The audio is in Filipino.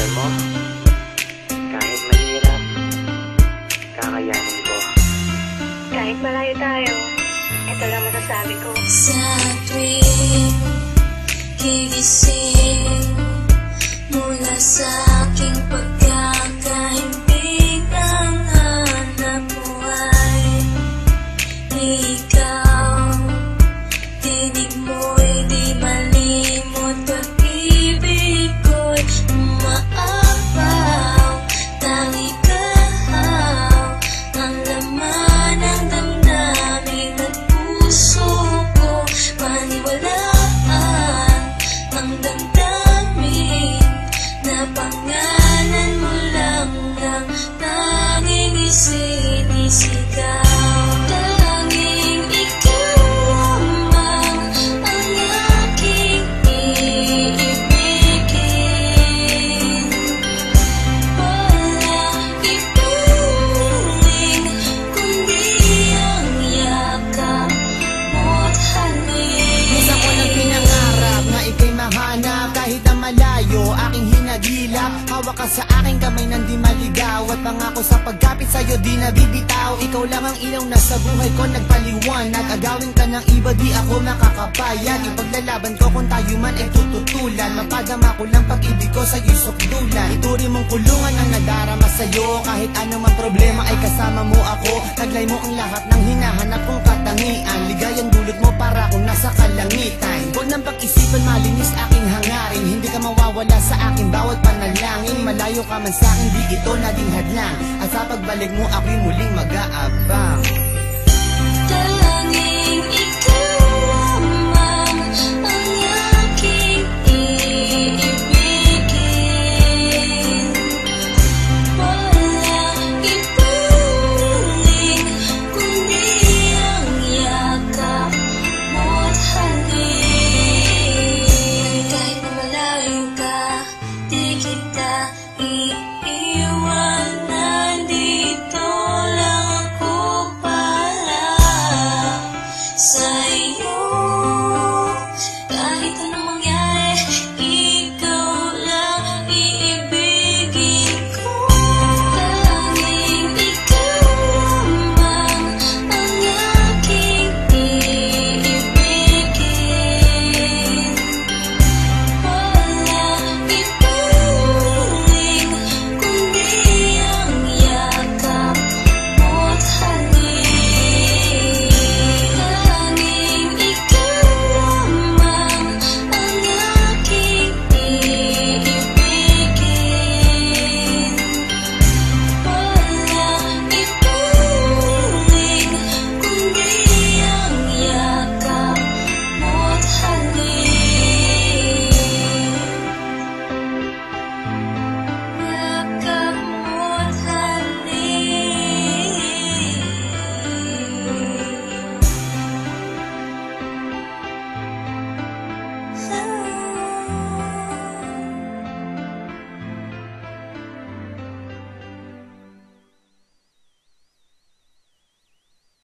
Alam mo, kahit mahirap, kakayanin ko. Kahit malayo tayo, ito lang masasabi ko. Sa tuwing gigising mula sa aking pagkakahimbing, ang hanap mo ay ikaw. Tinig mo'y di malimot, pag-ibig ko'y umaapaw. Tangi kahaw ang laman ng damdamin at puso ko. Paniwalaan ang damdamin na pangalan mo lang ang tanging isinisigaw. Tanging ikaw lamang ang aking iibigin. Wala ituring kundi ang yakap mo't halik. Minsan ko nang pinangarap na ika'y mahanap, kahit na malayo aking hinagilap. Hawak ka sa aking kamay nang di maligaw, at pangako sa pagkapit sa'yo di nabibitaw. Ikaw lang ang ilaw na sa buhay ko nagpaliwanag. Agawin ka ng iba di ako makakapayag. Ipaglalaban ko kung tayo man ay tututulan. Mapadama ko lang pag-ibig ko sa'yo'y sukdulan. Ituri mong kulungan ang nadarama sa'yo. Kahit anumang problema ay kasama mo ako. Taglay mo ang lahat ng hinahanap kong katangian. Ligayang dulot mo para akong nasa kalangitan. Huwag nang pag-isipan, malinis aking hangarin. Hindi ka mawawala sa akin bawat panalangin. Malayo ka man sa akin, di ito naging hadlang. At sa pagbalik mo ako'y muling mag-aabang.